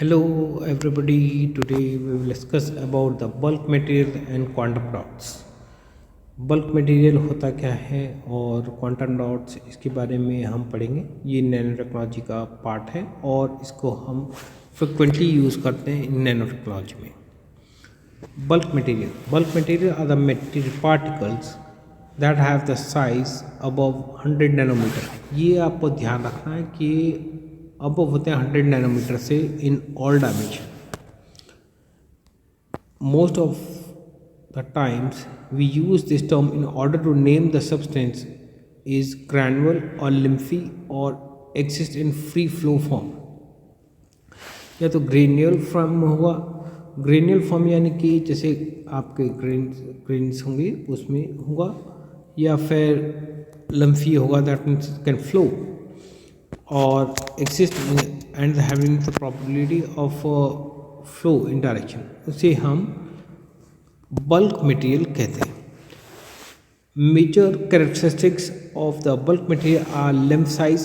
Hello everybody, today we will discuss about the bulk material and quantum dots. Bulk material होता क्या है और quantum dots इसके बारे में हम पढ़ेंगे। ये नैनो टेक्नोलॉजी का पार्ट है और इसको हम फ्रिक्वेंटली यूज़ करते हैं इन नैनो टेक्नोलॉजी में। Bulk material are the material particles that have the size above 100 nanometre. ये आपको ध्यान रखना है कि अब होते हैं 100 नैनोमीटर से in all dimension. Most of the times we use this term in order to name the substance is granular और लिम्फी और exist in free flow form. या तो ग्रेन्यूल फॉर्म हुआ, ग्रेन्यूल फॉर्म यानी कि जैसे आपके ग्रेन्स होंगे उसमें होगा, या फिर लम्फी होगा दैट मीन्स कैन फ्लो और exist and having the probability of flow in direction, उसे हम बल्क मटेरियल कहते हैं। Major characteristics of the bulk material are length size,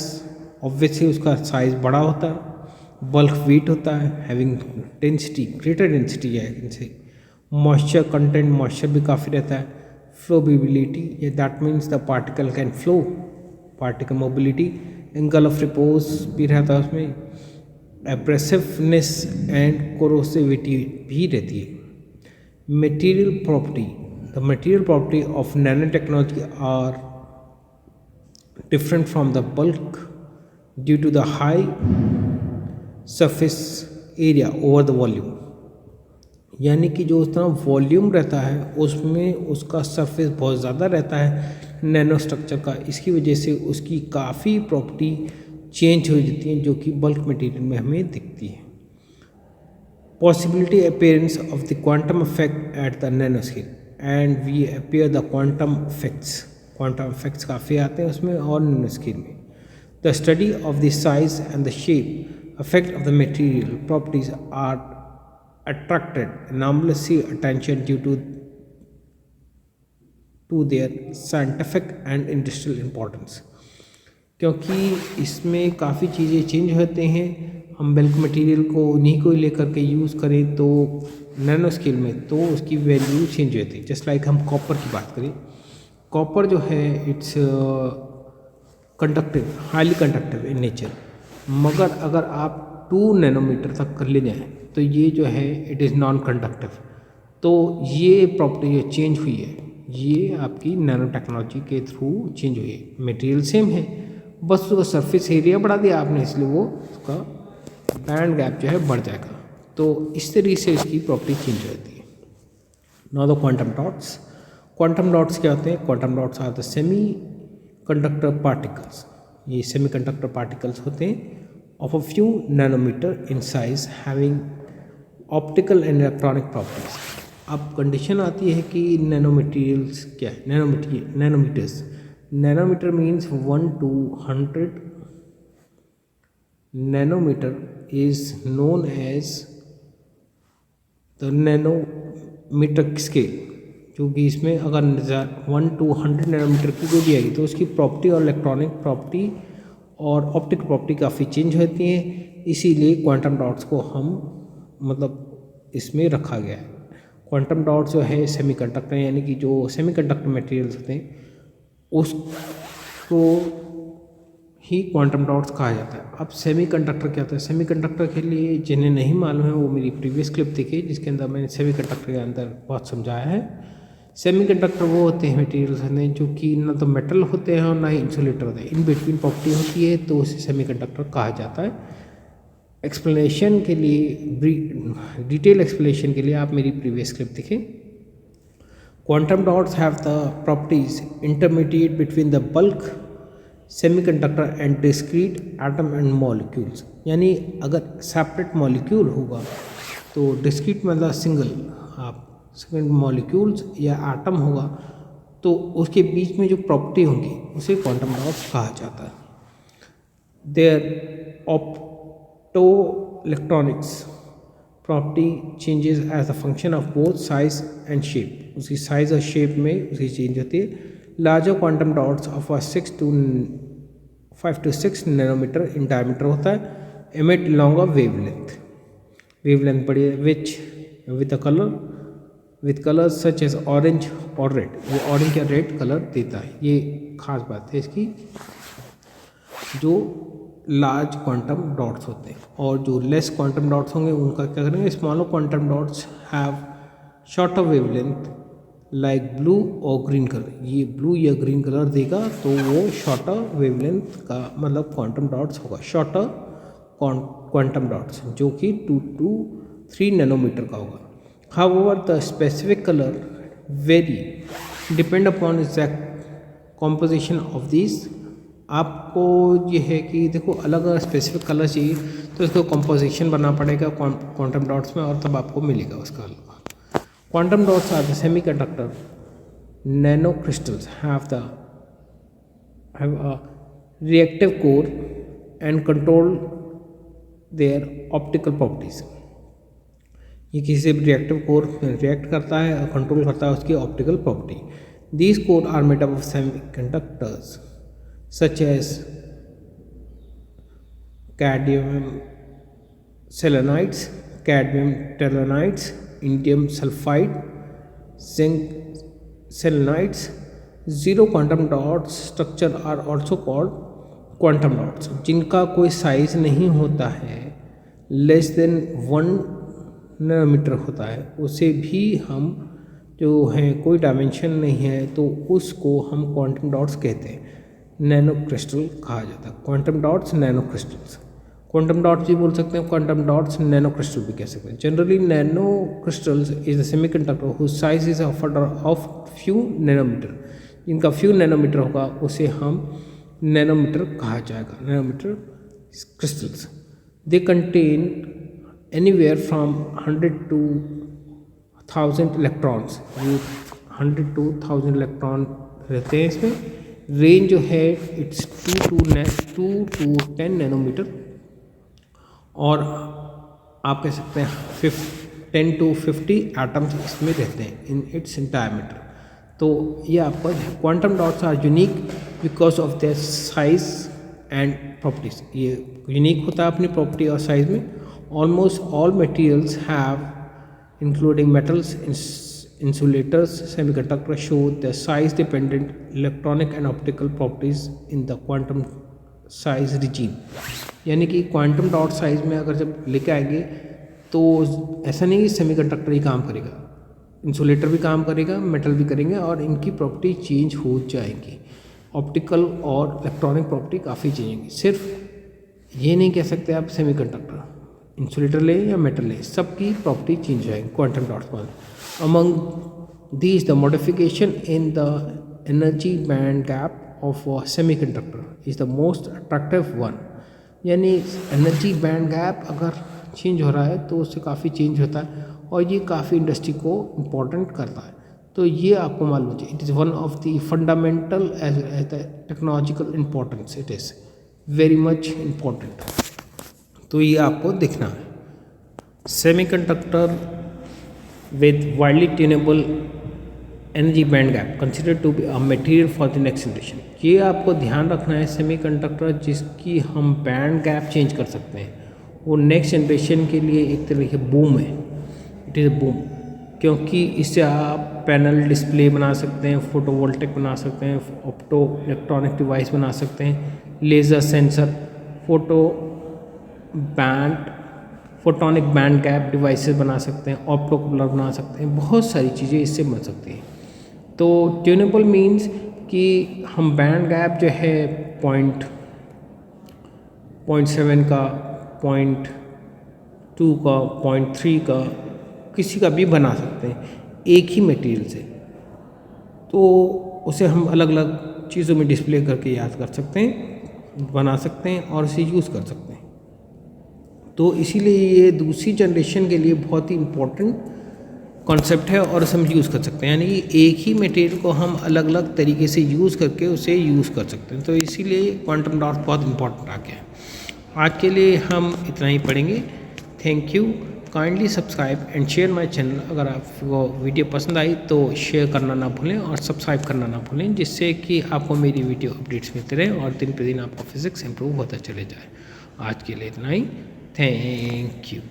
obviously उसका साइज बड़ा होता है, बल्क वेट होता है, हैविंग डेंसिटी ग्रेटर डेंसिटी है इनसे, मॉइस्चर कंटेंट मॉइस्चर भी काफ़ी रहता है, flowability that means the particle can flow, particle mobility, angle of repose भी रहता है उसमें, एब्रेसिवनेस एंड कोरोसिविटी भी रहती है। Material property, the material property of nano technology are different from the bulk due to the high surface area over the volume. यानी कि जो उतना वॉल्यूम रहता है उसमें उसका सरफेस बहुत ज़्यादा रहता है नैनो स्ट्रक्चर का, इसकी वजह से उसकी काफ़ी प्रॉपर्टी चेंज हो जाती हैं जो कि बल्क मटेरियल में हमें दिखती है। Possibility appearance of the quantum effect at the nano scale and we appear the quantum effects काफ़ी आते हैं उसमें और नैनो स्केल में। The study of the size and the shape effect of the material properties are attracted enormous attention due to their scientific and industrial importance, क्योंकि इसमें काफ़ी चीज़ें चेंज होते हैं। हम बल्क मटेरियल को उन्हीं को लेकर के यूज़ करें तो नैनो स्केल में तो उसकी वैल्यू चेंज होती है। जस्ट लाइक हम कॉपर की बात करें, कॉपर जो है it's conductive, highly conductive in nature, मगर अगर आप 2 नैनोमीटर तक कर ले जाएँ तो ये जो है इट इज़ नॉन कंडक्टिव। तो ये प्रॉपर्टी जो चेंज हुई है ये आपकी नैनो टेक्नोलॉजी के थ्रू चेंज हुई है। मटेरियल सेम है, बस उसका सरफेस एरिया बढ़ा दिया आपने, इसलिए वो उसका बैंड गैप जो है बढ़ जाएगा। तो इस तरीके से इसकी प्रॉपर्टी चेंज हो जाती है। Now the quantum dots. Quantum dots क्या होते हैं? Quantum dots are the semiconductor particles. ये सेमी कंडक्टर पार्टिकल्स होते हैं of a few nanometer in size having optical and electronic properties। अब कंडीशन आती है कि नैनो मटेरियल्स क्या है? Nanometres, nanometre means 1 to 100 nanometre is known as the nanometre scale, जो कि इसमें अगर 1 to 100 नैनोमीटर की कोई भी आएगी तो उसकी प्रॉपर्टी और इलेक्ट्रॉनिक प्रॉपर्टी और ऑप्टिक प्रॉपर्टी काफ़ी चेंज होती हैं, इसीलिए क्वांटम डॉट्स को हम मतलब इसमें रखा गया है। क्वांटम डॉट्स जो है सेमीकंडक्टर, यानी कि जो सेमीकंडक्टर मटेरियल्स होते हैं उसको ही क्वांटम डॉट्स कहा जाता है। अब सेमीकंडक्टर क्या होता है? सेमीकंडक्टर के लिए जिन्हें नहीं मालूम है वो मेरी प्रीवियस क्लिप देखिए जिसके अंदर मैंने सेमीकंडक्टर के अंदर बहुत समझाया है। सेमीकंडक्टर वो होते हैं मटेरियल्स होते हैं जो कि ना तो मेटल होते हैं और ना ही इंसुलेटर होते हैं, इन बिटवीन प्रॉपर्टी होती है, तो उसे सेमीकंडक्टर कहा जाता है। एक्सप्लेनेशन के लिए, डिटेल एक्सप्लेनेशन के लिए आप मेरी प्रीवियस क्लिप देखें। Quantum dots have the properties intermediate between the bulk semiconductor and discrete atom and molecules. यानी अगर सेपरेट मॉलिक्यूल होगा तो डिस्क्रीट मतलब सिंगल सेकेंड मॉलिक्यूल्स या एटम होगा तो उसके बीच में जो प्रॉपर्टी होंगी उसे क्वांटम डॉट्स कहा जाता है। Their opto electronics property changes as a function of both size and shape, उसकी साइज और शेप में उसकी चेंज होती है। Larger quantum dots of 5 to 6 nanometre in diameter होता है, एमिट लॉन्गर वेवलेंथ। वेवलेंथ बड़ी है, which with colour such as orange और रेड, ये ऑरेंज या रेड कलर देता है। ये खास बात है इसकी। जो लार्ज क्वांटम डॉट्स होते हैं और जो लेस क्वांटम डॉट्स होंगे उनका क्या करेंगे, smaller quantum dots have shorter wavelength like blue और ग्रीन कलर। ये ब्लू या ग्रीन कलर देगा तो वो शॉर्टर वेवलेंथ का मतलब क्वांटम डॉट्स होगा, शॉर्टर क्वांटम डॉट्स, जो कि 2 to 3 नैनोमीटर का होगा। However, the specific color vary depend upon exact composition of these। आपको ये है कि देखो अलग अलग स्पेसिफिक कलर चाहिए तो इसको कंपोजिशन बनना पड़ेगा क्वांटम डॉट्स में और तब आपको मिलेगा उसका। Quantum dots are the semiconductor nano crystals have a reactive core and control their optical properties. ये किसी भी रिएक्टिव कोर रिएक्ट करता है और कंट्रोल करता है उसकी optical property. These core are made up of semiconductors such as cadmium selenides, cadmium tellurides, indium sulphide, zinc selenides. Zero quantum dots structure are also called quantum dots, जिनका कोई size नहीं होता है, लेस देन 1 नैनोमीटर होता है, उसे भी हम जो है कोई डायमेंशन नहीं है तो उसको हम क्वांटम डॉट्स कहते हैं, नैनो क्रिस्टल कहा जाता है। Quantum dots nano crystals, quantum dots भी बोल सकते हैं, क्वांटम डॉट्स नैनो क्रिस्टल भी कह सकते हैं। Generally nano crystals is the semiconductor whose size is of few nanometer, जिनका फ्यू नैनोमीटर होगा उसे हम नैनोमीटर कहा जाएगा, nanometer crystals. They contain anywhere from 100 to 1000 electrons, ये 100 to 1000 इलेक्ट्रॉन रहते हैं इसमें। रेंज जो है इट्स 2 to 10 नैनोमीटर और आप कह सकते हैं 10 to 50 एटम्स इसमें रहते हैं इन इट्स डायमीटर। तो ये आपका quantum dots are unique because of their size and properties. ये यूनिक होता है अपनी प्रॉपर्टी और साइज में। Almost all materials have, including metals, insulators, semiconductors, show their size-dependent electronic and optical properties in the quantum size regime। यानी कि quantum dot size में अगर जब लेके आएंगे तो ऐसा नहीं कि सेमीकंडक्टर ही काम करेगा, इंसुलेटर भी काम करेगा, मेटल भी करेंगे और इनकी प्रॉपर्टी चेंज हो जाएंगी। ऑप्टिकल और इलेक्ट्रॉनिक प्रॉपर्टी काफ़ी चेंज होंगी। सिर्फ ये नहीं कह सकते आप सेमीकंडक्टर, इंसुलेटर ले या मेटल ले, सबकी प्रॉपर्टी चेंज हो जाएगी क्वांटम डॉट्स पर। Among these the modification in the energy band gap of semiconductor is the most attractive one. यानी एनर्जी बैंड गैप अगर चेंज हो रहा है तो उससे काफ़ी चेंज होता है और ये काफ़ी इंडस्ट्री को इम्पोर्टेंट करता है। तो ये आपको मालूम होना चाहिए। It is one of the fundamental as the technological importance, it is very much important. तो ये आपको देखना है। Semiconductor with widely tunable energy band gap considered to be a material for the next generation. ये आपको ध्यान रखना है, सेमीकंडक्टर जिसकी हम बैंड गैप चेंज कर सकते हैं वो नेक्स्ट जनरेशन के लिए एक तरह की बूम है, इट इज़ अ बूम, क्योंकि इससे आप पैनल डिस्प्ले बना सकते हैं, फोटोवोल्टिक बना सकते हैं, ऑप्टो इलेक्ट्रॉनिक डिवाइस बना सकते हैं, laser sensor, photonic band gap devices बना सकते हैं, ऑप्टो कपलर बना सकते हैं, बहुत सारी चीज़ें इससे बन सकती हैं। तो ट्यूनेबल मीन्स कि हम बैंड गैप जो है 0.7 का, 0.2 का, 0.3 का, किसी का भी बना सकते हैं एक ही मटेरियल से। तो उसे हम अलग अलग चीज़ों में डिस्प्ले करके याद कर सकते हैं, बना सकते हैं और इसे यूज़ कर सकते हैं। तो इसीलिए ये दूसरी जनरेशन के लिए बहुत ही इम्पोर्टेंट कॉन्सेप्ट है और इसे हम यूज़ कर सकते हैं। यानी कि एक ही मटेरियल को हम अलग अलग तरीके से यूज़ करके उसे यूज़ कर सकते हैं। तो इसीलिए क्वांटम डॉट बहुत इंपॉर्टेंट आ गया है। आज के लिए हम इतना ही पढ़ेंगे। Thank you. Kindly subscribe and share my channel. अगर आपको वीडियो पसंद आई तो शेयर करना ना भूलें और सब्सक्राइब करना ना भूलें, जिससे कि आपको मेरी वीडियो अपडेट्स मिलते रहें और दिन पे दिन आपका फिजिक्स इंप्रूव होता चले जाए। आज के लिए इतना ही। Thank you.